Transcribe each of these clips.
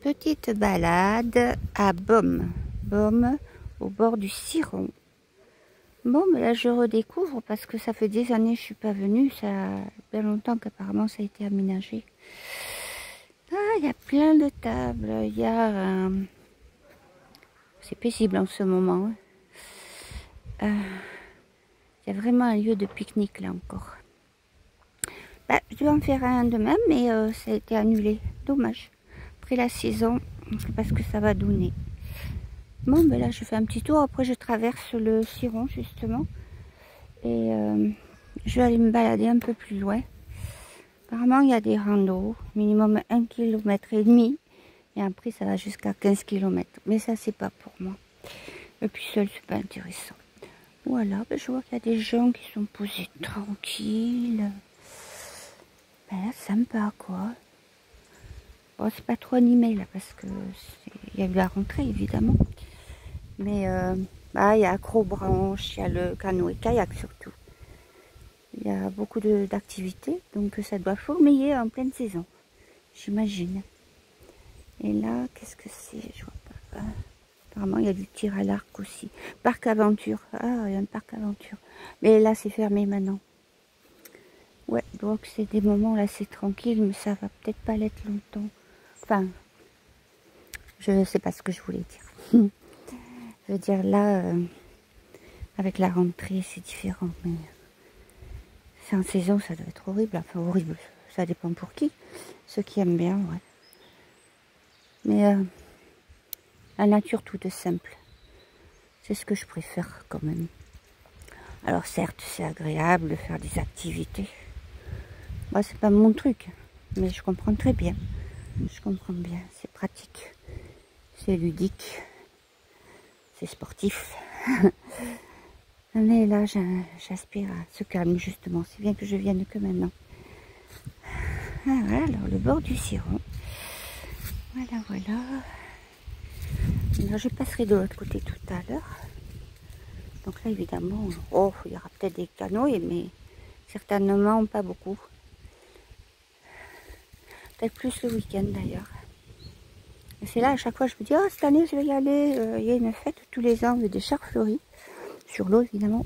petite balade à Beaume. Beaume, au bord du Ciron. Bon, mais là je redécouvre parce que ça fait des années que je suis pas venue. Ça a bien longtemps qu'apparemment ça a été aménagé. Ah, il y a plein de tables. Il y a... C'est paisible en ce moment. Il y a vraiment un lieu de pique-nique là encore. Bah, je dois en faire un demain, mais ça a été annulé. Dommage. Après la saison, parce que ça va donner. Bon, ben là je fais un petit tour. Après je traverse le Ciron justement. Et je vais aller me balader un peu plus loin. Apparemment il y a des randos, minimum 1,5 km. Et après ça va jusqu'à 15 km. Mais ça c'est pas pour moi. Et puis seul c'est pas intéressant. Voilà, ben, je vois qu'il y a des gens qui sont posés tranquilles. Ben là, sympa quoi. Bon, c'est pas trop animé là parce que il y a eu la rentrée évidemment. Mais bah, il y a accrobranche, il y a le canoë-kayak surtout. Il y a beaucoup d'activités, donc ça doit fourmiller en pleine saison, j'imagine. Et là, qu'est-ce que c'est? Je vois pas. Apparemment, il y a du tir à l'arc aussi. Parc aventure. Ah, il y a un parc aventure. Mais là, c'est fermé maintenant. Ouais, donc c'est des moments là, c'est tranquille, mais ça va peut-être pas l'être longtemps. Enfin, je ne sais pas ce que je voulais dire. Je veux dire, là, avec la rentrée, c'est différent. Mais c'est en saison, ça doit être horrible. Enfin, horrible, ça dépend pour qui. Ceux qui aiment bien, ouais. Mais la nature toute simple, c'est ce que je préfère quand même. Alors certes, c'est agréable de faire des activités. Moi, c'est pas mon truc, mais je comprends très bien. Je comprends bien, c'est pratique, c'est ludique, c'est sportif. Mais là, j'aspire à ce calme justement. C'est bien que je vienne que maintenant. Ah, voilà, alors le bord du Ciron. Voilà, voilà. Alors, je passerai de l'autre côté tout à l'heure. Donc là, évidemment, oh, il y aura peut-être des canoës, mais certainement pas beaucoup. Peut-être plus le week-end d'ailleurs. Et c'est là, à chaque fois, je me dis, oh, cette année, je vais y aller. Il y a une fête tous les ans avec des chars fleuris. Sur l'eau, évidemment.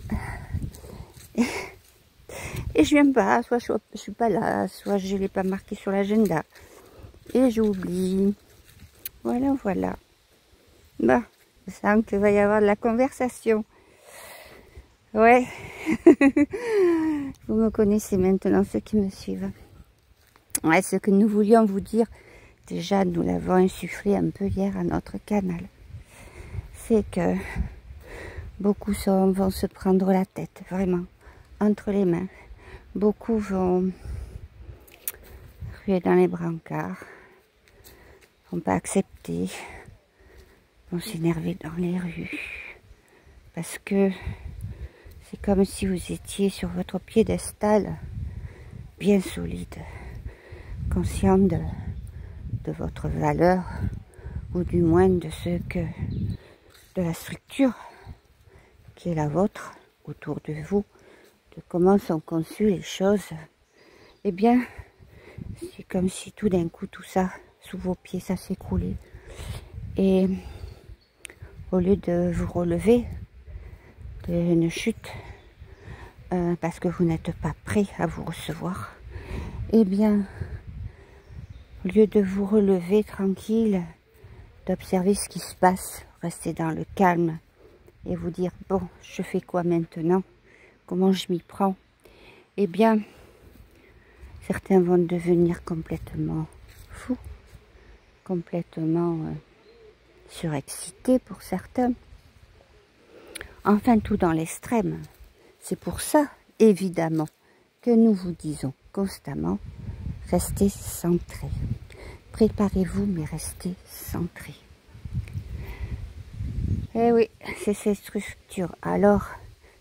Et je viens pas, soit je suis pas là, soit je ne l'ai pas marqué sur l'agenda. Et j'oublie. Voilà, voilà. Bon, je sens qu'il va y avoir de la conversation. Ouais. Vous me connaissez maintenant, ceux qui me suivent. Ouais, ce que nous voulions vous dire, déjà nous l'avons insufflé un peu hier à notre canal. C'est que beaucoup vont se prendre la tête, vraiment, entre les mains. Beaucoup vont ruer dans les brancards, vont pas accepter, vont s'énerver dans les rues. Parce que c'est comme si vous étiez sur votre piédestal, bien solide, conscient de votre valeur, ou du moins de de la structure qui est la vôtre, autour de vous, de comment sont conçues les choses. Eh bien, c'est comme si tout d'un coup, tout ça, sous vos pieds, ça s'écroulait. Et au lieu de vous relever d'une chute, parce que vous n'êtes pas prêt à vous recevoir, eh bien, au lieu de vous relever tranquille, d'observer ce qui se passe, rester dans le calme et vous dire, bon, je fais quoi maintenant? Comment je m'y prends? Eh bien, certains vont devenir complètement fous, complètement surexcités pour certains. Enfin, tout dans l'extrême. C'est pour ça, évidemment, que nous vous disons constamment, restez centrés. Préparez-vous, mais restez centrés. Eh oui, c'est ces structures. Alors,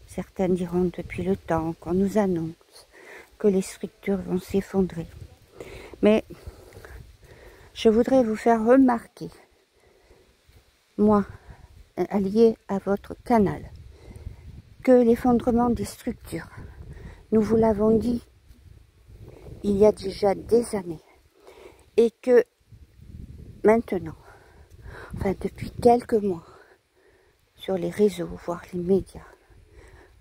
certains diront depuis le temps qu'on nous annonce que les structures vont s'effondrer. Mais je voudrais vous faire remarquer, moi, allié à votre canal, que l'effondrement des structures, nous vous l'avons dit il y a déjà des années, et que maintenant, enfin depuis quelques mois, sur les réseaux, voire les médias,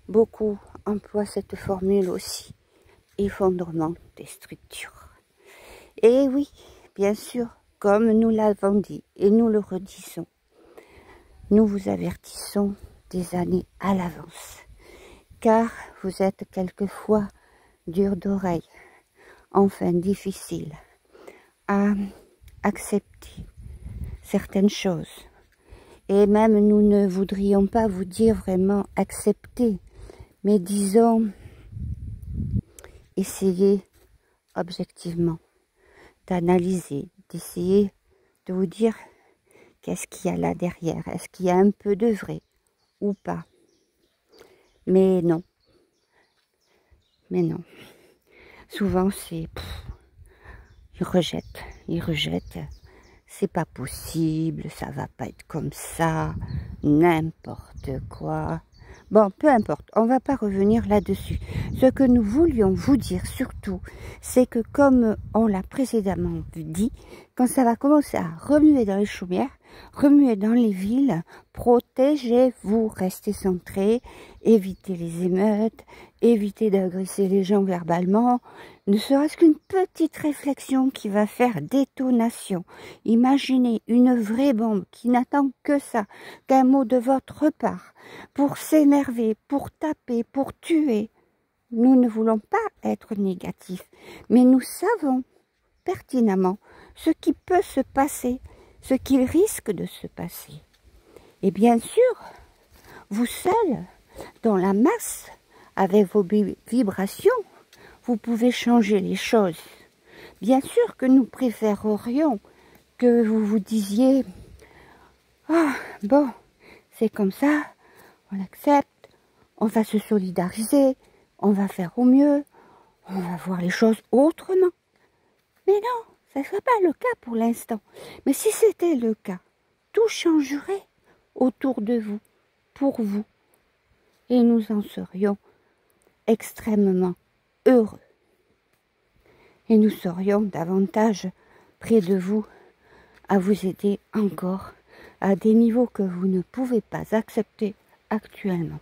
beaucoup emploient cette formule aussi, effondrement des structures. Et oui, bien sûr, comme nous l'avons dit et nous le redisons, nous vous avertissons des années à l'avance, car vous êtes quelquefois dur d'oreille, enfin difficile à accepter certaines choses. Et même nous ne voudrions pas vous dire vraiment accepter, mais disons essayer objectivement d'analyser, d'essayer de vous dire qu'est-ce qu'il y a là derrière, est-ce qu'il y a un peu de vrai ou pas. Mais non, souvent c'est ils rejettent, c'est pas possible, ça va pas être comme ça, n'importe quoi. Bon, peu importe, on va pas revenir là-dessus. Ce que nous voulions vous dire surtout, c'est que comme on l'a précédemment dit, quand ça va commencer à remuer dans les chaumières, remuer dans les villes, protégez-vous, restez centrés, évitez les émeutes, évitez d'agresser les gens verbalement, ne serait-ce qu'une petite réflexion qui va faire détonation. Imaginez une vraie bombe qui n'attend que ça, qu'un mot de votre part, pour s'énerver, pour taper, pour tuer. Nous ne voulons pas être négatifs, mais nous savons pertinemment ce qui peut se passer, ce qui risque de se passer. Et bien sûr, vous seuls, dans la masse, avec vos vibrations, vous pouvez changer les choses. Bien sûr que nous préférerions que vous vous disiez « Ah, bon, c'est comme ça, on accepte, on va se solidariser, on va faire au mieux, on va voir les choses autrement. » Mais non, ça ne serait pas le cas pour l'instant. Mais si c'était le cas, tout changerait autour de vous, pour vous. Et nous en serions extrêmement heureux. Et nous serions davantage près de vous à vous aider encore à des niveaux que vous ne pouvez pas accepter actuellement.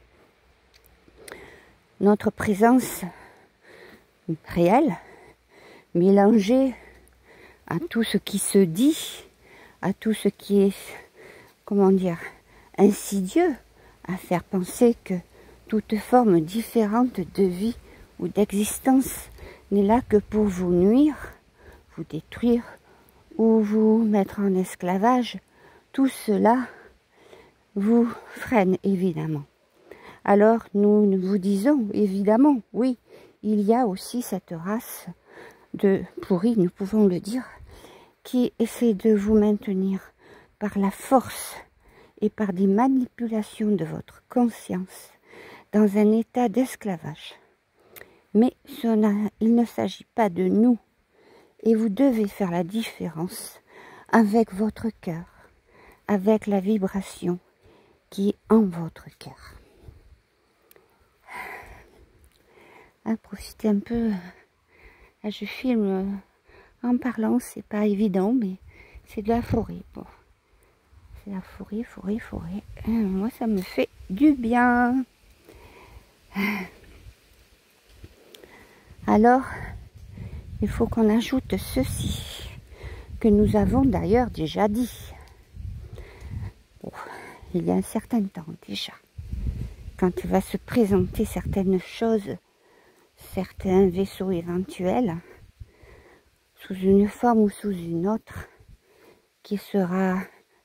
Notre présence réelle, mélangée à tout ce qui se dit, à tout ce qui est, comment dire, insidieux, à faire penser que toute forme différente de vie ou d'existence n'est là que pour vous nuire, vous détruire ou vous mettre en esclavage. Tout cela vous freine évidemment. Alors nous vous disons évidemment, oui, il y a aussi cette race de pourris, nous pouvons le dire, qui essaie de vous maintenir par la force et par des manipulations de votre conscience dans un état d'esclavage. Mais il ne s'agit pas de nous, et vous devez faire la différence avec votre cœur, avec la vibration qui est en votre cœur. Profitez un peu. Là, je filme en parlant, c'est pas évident, mais c'est de la forêt. Bon. C'est la forêt. Moi, ça me fait du bien. Alors, il faut qu'on ajoute ceci, que nous avons d'ailleurs déjà dit. Bon, il y a un certain temps déjà, quand il va se présenter certaines choses, certains vaisseaux éventuels, sous une forme ou sous une autre, qui sera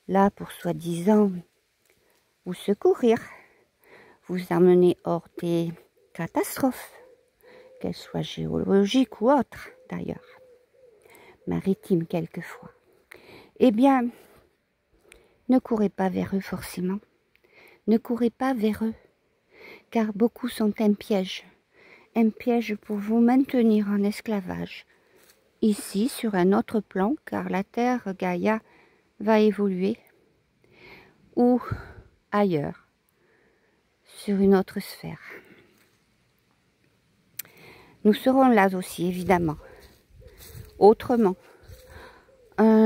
là pour soi-disant vous secourir, vous emmener hors des catastrophes, qu'elles soient géologiques ou autres d'ailleurs, maritimes quelquefois. Eh bien, ne courez pas vers eux forcément, ne courez pas vers eux, car beaucoup sont un piège pour vous maintenir en esclavage, ici sur un autre plan, car la Terre, Gaïa, va évoluer, ou ailleurs, sur une autre sphère. Nous serons là aussi, évidemment, autrement,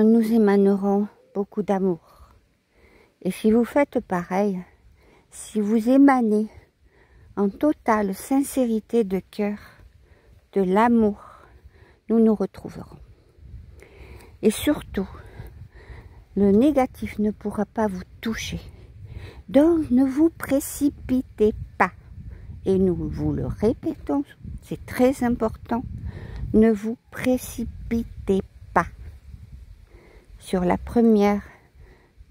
nous émanerons beaucoup d'amour. Et si vous faites pareil, si vous émanez en totale sincérité de cœur de l'amour, nous nous retrouverons. Et surtout, le négatif ne pourra pas vous toucher. Donc ne vous précipitez pas. Et nous vous le répétons, c'est très important, ne vous précipitez pas sur la première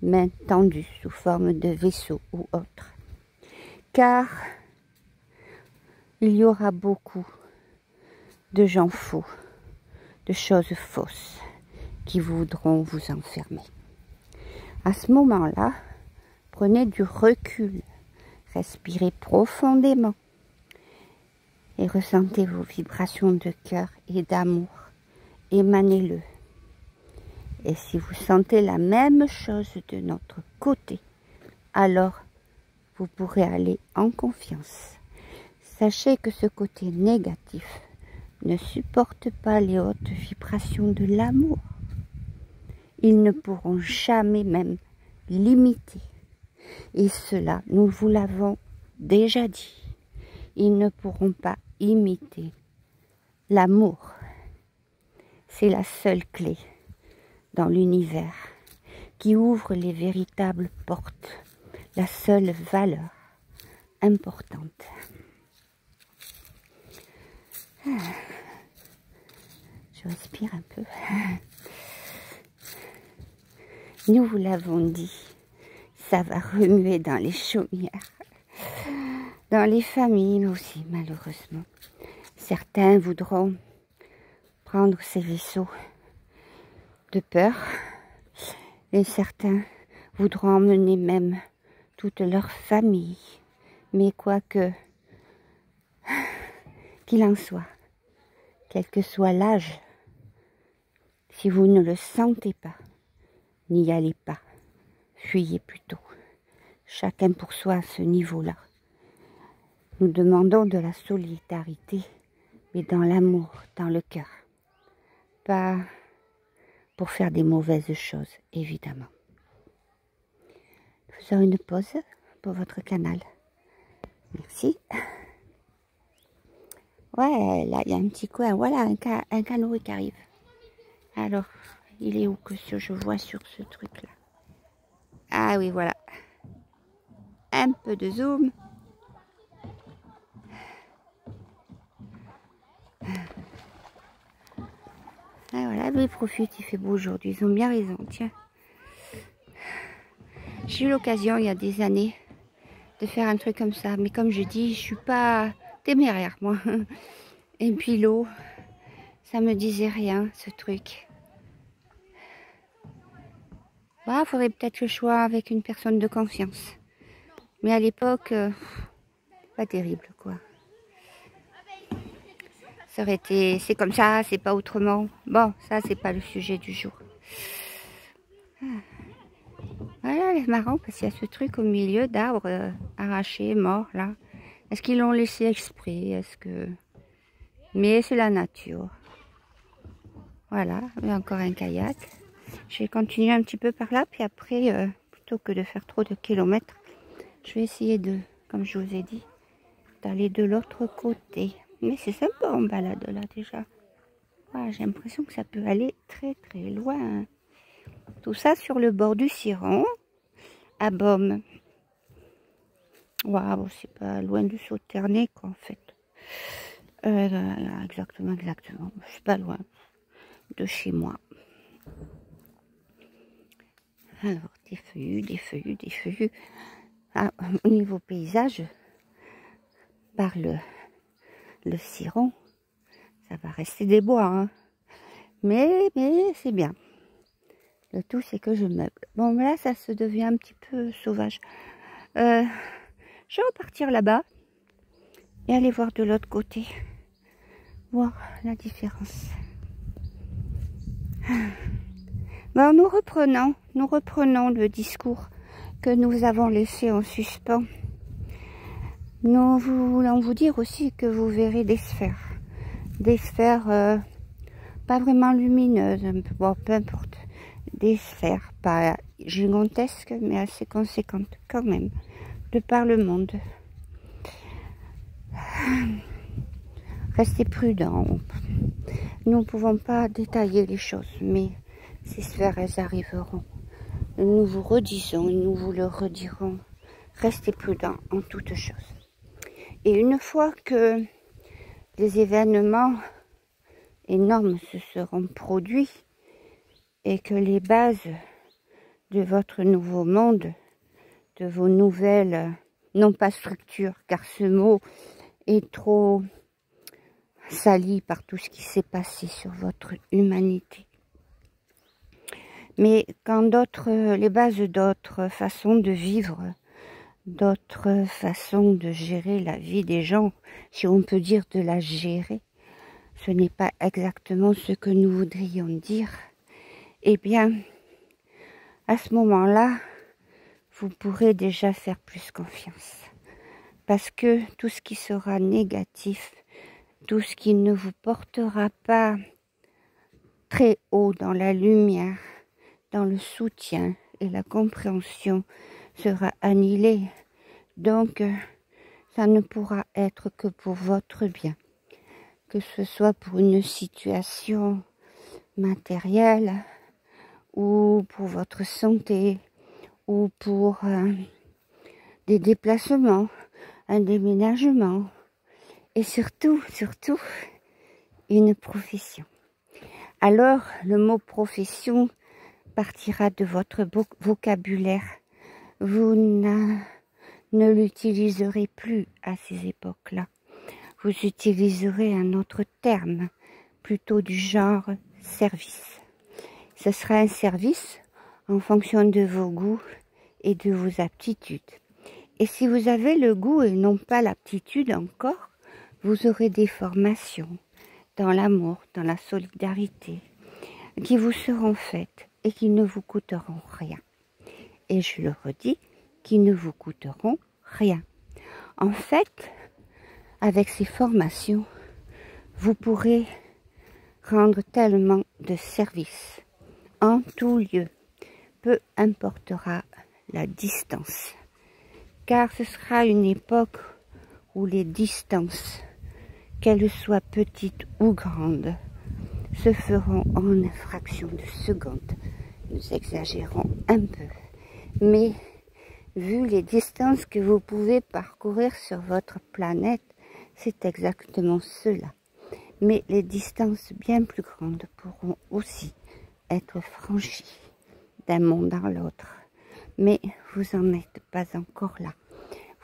main tendue sous forme de vaisseau ou autre. Car il y aura beaucoup de gens faux, de choses fausses qui voudront vous enfermer. À ce moment-là, prenez du recul, respirez profondément et ressentez vos vibrations de cœur et d'amour. Émanez-le. Et si vous sentez la même chose de notre côté, alors vous pourrez aller en confiance. Sachez que ce côté négatif ne supporte pas les hautes vibrations de l'amour. Ils ne pourront jamais même l'imiter. Et cela, nous vous l'avons déjà dit. Ils ne pourront pas imiter l'amour. C'est la seule clé dans l'univers qui ouvre les véritables portes, la seule valeur importante. Je respire un peu. Nous vous l'avons dit, ça va remuer dans les chaumières, dans les familles aussi, malheureusement. Certains voudront prendre ces vaisseaux de peur et certains voudront emmener même toute leur famille. Mais quoique qu'il en soit, quel que soit l'âge, si vous ne le sentez pas, n'y allez pas, fuyez plutôt. Chacun pour soi à ce niveau-là. Nous demandons de la solidarité, mais dans l'amour, dans le cœur. Pas pour faire des mauvaises choses, évidemment. Faisons une pause pour votre canal. Merci. Ouais, là, il y a un petit coin. Voilà, un canot qui arrive. Alors, il est où que je vois sur ce truc-là? Ah oui, voilà. Un peu de zoom. Ah voilà, lui il profite, il fait beau aujourd'hui. Ils ont bien raison, tiens. J'ai eu l'occasion, il y a des années, de faire un truc comme ça. Mais comme je dis, je suis pas téméraire, moi. Et puis l'eau, ça me disait rien, ce truc. Bah, faudrait peut-être le choix avec une personne de confiance. Mais à l'époque, pas terrible, quoi. Ça aurait été, c'est comme ça, c'est pas autrement. Bon, ça, c'est pas le sujet du jour. Voilà, c'est marrant parce qu'il y a ce truc au milieu d'arbres arrachés, morts, là. Est-ce qu'ils l'ont laissé exprès? Est-ce que... Mais c'est la nature. Voilà, il y a encore un kayak. Je vais continuer un petit peu par là, puis après, plutôt que de faire trop de kilomètres, je vais essayer de, comme je vous ai dit, d'aller de l'autre côté. Mais c'est sympa en balade là déjà. Voilà, j'ai l'impression que ça peut aller très très loin. Tout ça sur le bord du Ciron, à Beaume. Waouh, c'est pas loin du Sauternay quoi en fait. Exactement. Je suis pas loin de chez moi. Alors, des feuillus. Ah, au niveau paysage, par le Ciron, ça va rester des bois, hein. Mais c'est bien. Le tout, c'est que je meuble. Bon, là, ça se devient un petit peu sauvage. Je vais repartir là-bas et aller voir de l'autre côté. Voir la différence. Bon, nous reprenons le discours que nous avons laissé en suspens. Nous voulons vous dire aussi que vous verrez des sphères pas vraiment lumineuses, bon, peu importe, des sphères, pas gigantesques, mais assez conséquentes quand même, de par le monde. Restez prudents. Nous ne pouvons pas détailler les choses, mais ces sphères, elles arriveront. Nous vous redisons et nous vous le redirons. Restez prudents en toutes choses. Et une fois que les événements énormes se seront produits et que les bases de votre nouveau monde, de vos nouvelles, non pas structures, car ce mot est trop sali par tout ce qui s'est passé sur votre humanité. Mais quand les bases d'autres façons de vivre, d'autres façons de gérer la vie des gens, si on peut dire de la gérer, ce n'est pas exactement ce que nous voudrions dire, eh bien, à ce moment-là, vous pourrez déjà faire plus confiance. Parce que tout ce qui sera négatif, tout ce qui ne vous portera pas très haut dans la lumière, dans le soutien et la compréhension, sera annihilé. Donc, ça ne pourra être que pour votre bien. Que ce soit pour une situation matérielle, ou pour votre santé, ou pour des déplacements, un déménagement, et surtout, une profession. Alors, le mot profession partira de votre vocabulaire. Vous ne l'utiliserez plus à ces époques-là. Vous utiliserez un autre terme, plutôt du genre service. Ce sera un service en fonction de vos goûts et de vos aptitudes. Et si vous avez le goût et non pas l'aptitude encore, vous aurez des formations dans l'amour, dans la solidarité, qui vous seront faites et qui ne vous coûteront rien. Et je le redis, qui ne vous coûteront rien. En fait, avec ces formations, vous pourrez rendre tellement de services en tout lieu, peu importera la distance. Car ce sera une époque où les distances, qu'elles soient petites ou grandes, se feront en une fraction de seconde. Nous exagérons un peu. Mais vu les distances que vous pouvez parcourir sur votre planète, c'est exactement cela. Mais les distances bien plus grandes pourront aussi être franchies d'un monde à l'autre. Mais vous n'en êtes pas encore là.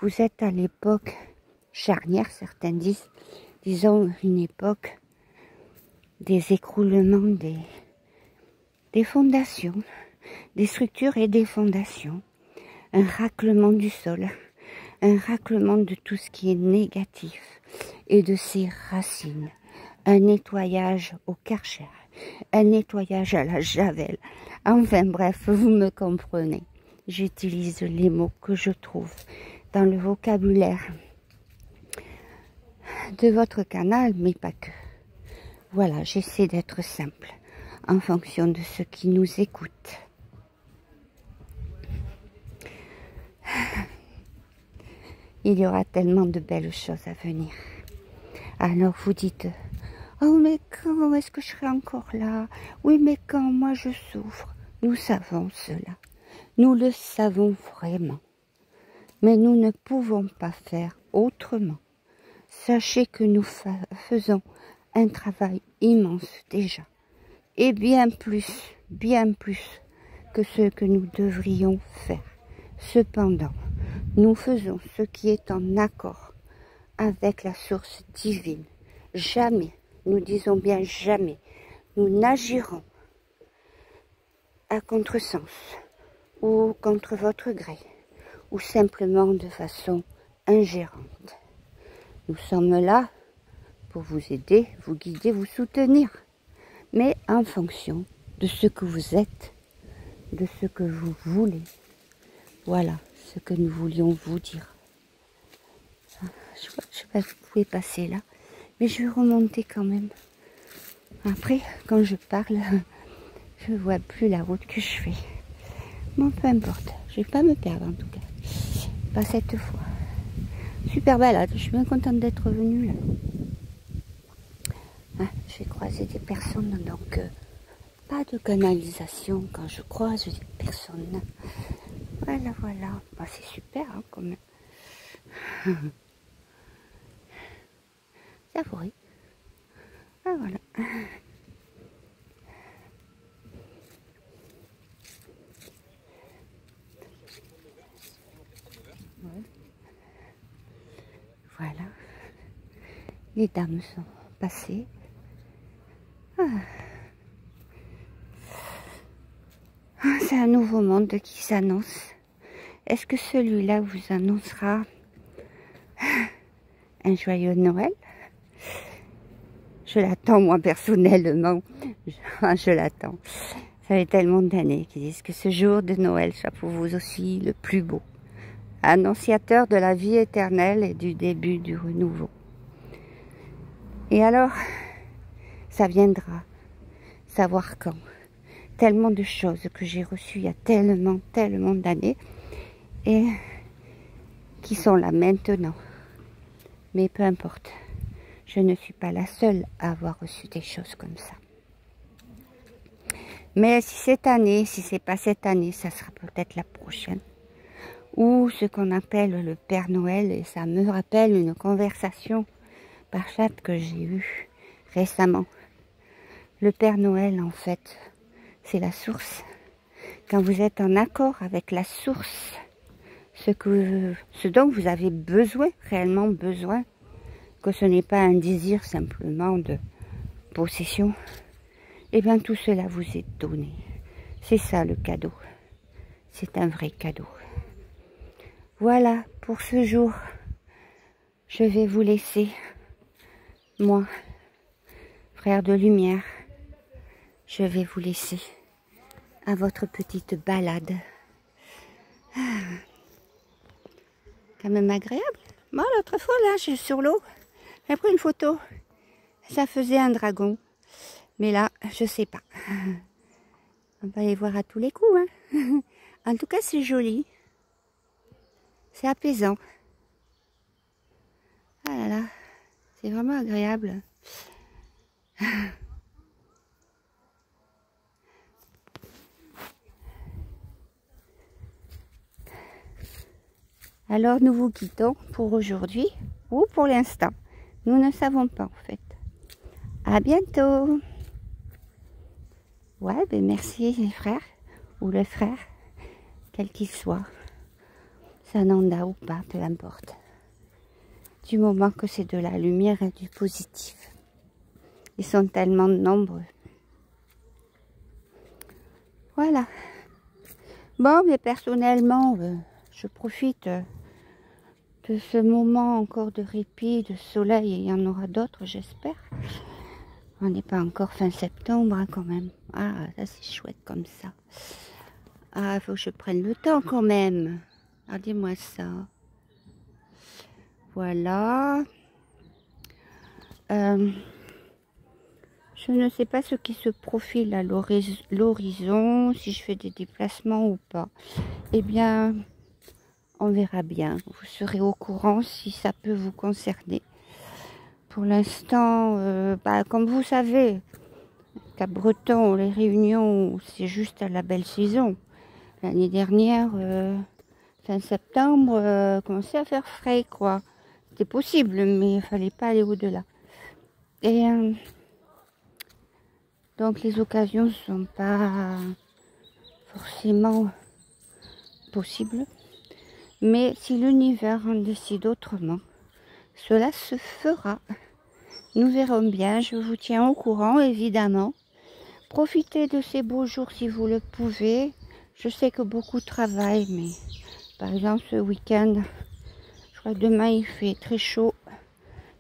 Vous êtes à l'époque charnière, certains disent, disons une époque des écroulements des fondations, des structures et des fondations, un raclement du sol, un raclement de tout ce qui est négatif et de ses racines, un nettoyage au Karcher, un nettoyage à la Javel. Enfin bref, vous me comprenez. J'utilise les mots que je trouve dans le vocabulaire de votre canal, mais pas que. Voilà, j'essaie d'être simple en fonction de ceux qui nous écoutent. Il y aura tellement de belles choses à venir. Alors vous dites, oh mais quand est-ce que je serai encore là? Oui mais quand moi je souffre. Nous savons cela. Nous le savons vraiment. Mais nous ne pouvons pas faire autrement. Sachez que nous faisons un travail immense déjà. Et bien plus que ce que nous devrions faire. Cependant, nous faisons ce qui est en accord avec la source divine. Jamais, nous disons bien jamais, nous n'agirons à contresens ou contre votre gré ou simplement de façon ingérante. Nous sommes là pour vous aider, vous guider, vous soutenir, mais en fonction de ce que vous êtes, de ce que vous voulez. Voilà ce que nous voulions vous dire. Je ne sais pas si vous pouvez passer là, mais je vais remonter quand même. Après, quand je parle, Je vois plus la route que je fais. Bon, peu importe. Je vais pas me perdre en tout cas. Pas cette fois. Super balade. Je suis bien contente d'être venue là. Hein, j'ai croisé des personnes, donc pas de canalisation quand je croise des personnes. Voilà, voilà. Bah, c'est super hein, quand même. Savouré. Ah voilà. Ouais. Voilà. Les dames sont passées. Ah. C'est un nouveau monde qui s'annonce. Est-ce que celui-là vous annoncera un joyeux Noël? Je l'attends moi personnellement. Je l'attends. Ça fait tellement d'années qu'ils disent que ce jour de Noël soit pour vous aussi le plus beau. Annonciateur de la vie éternelle et du début du renouveau. Et alors, ça viendra. Savoir quand. Tellement de choses que j'ai reçues il y a tellement d'années et qui sont là maintenant. Mais peu importe, je ne suis pas la seule à avoir reçu des choses comme ça. Mais si cette année, si c'est pas cette année, ça sera peut-être la prochaine. Ou ce qu'on appelle le Père Noël, et ça me rappelle une conversation par chat que j'ai eue récemment. Le Père Noël, en fait, c'est la source. Quand vous êtes en accord avec la source, ce dont vous avez besoin, réellement besoin, que ce n'est pas un désir simplement de possession, et bien tout cela vous est donné. C'est ça le cadeau. C'est un vrai cadeau. Voilà pour ce jour. Je vais vous laisser, moi, frère de lumière, je vais vous laisser à votre petite balade. Quand même agréable. Bon, l'autre fois, là, je suis sur l'eau. J'ai pris une photo. Ça faisait un dragon. Mais là, je sais pas. On va les voir à tous les coups. Hein. En tout cas, c'est joli. C'est apaisant. Ah là là. C'est vraiment agréable. Alors, nous vous quittons pour aujourd'hui ou pour l'instant. Nous ne savons pas, en fait. À bientôt. Ouais, ben merci les frères, ou le frère, quel qu'il soit. Sananda ou pas, peu importe. Du moment que c'est de la lumière et du positif. Ils sont tellement nombreux. Voilà. Bon, mais personnellement, je profite de ce moment encore de répit, de soleil, et il y en aura d'autres, j'espère. On n'est pas encore fin septembre, hein, quand même. Ah, ça c'est chouette comme ça. Ah, il faut que je prenne le temps quand même. Regardez-moi ça. Voilà. Je ne sais pas ce qui se profile à l'horizon, si je fais des déplacements ou pas. Eh bien, on verra bien. Vous serez au courant si ça peut vous concerner. Pour l'instant, comme vous savez, Cap-Breton, les réunions, c'est juste à la belle saison. L'année dernière, fin septembre, commençait à faire frais, quoi. C'était possible, mais il fallait pas aller au-delà. Et donc les occasions ne sont pas forcément possibles. Mais si l'univers en décide autrement, cela se fera. Nous verrons bien, je vous tiens au courant, évidemment. Profitez de ces beaux jours si vous le pouvez. Je sais que beaucoup travaillent, mais par exemple ce week-end, je crois que demain il fait très chaud.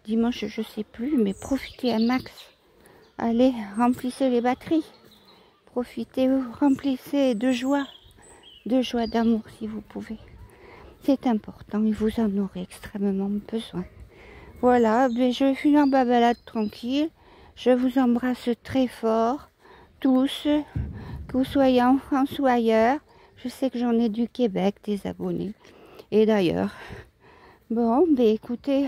Dimanche, je sais plus, mais profitez un max. Allez, remplissez les batteries. Profitez, remplissez de joie d'amour si vous pouvez. C'est important et vous en aurez extrêmement besoin. Voilà, je vais finir ma balade tranquille. Je vous embrasse très fort, tous. que vous soyez en France ou ailleurs. Je sais que j'en ai du Québec, des abonnés. Et d'ailleurs. Bon, ben écoutez,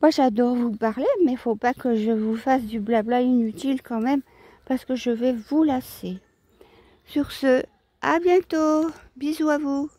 moi j'adore vous parler, mais il faut pas que je vous fasse du blabla inutile quand même, parce que je vais vous lasser. Sur ce, à bientôt. Bisous à vous.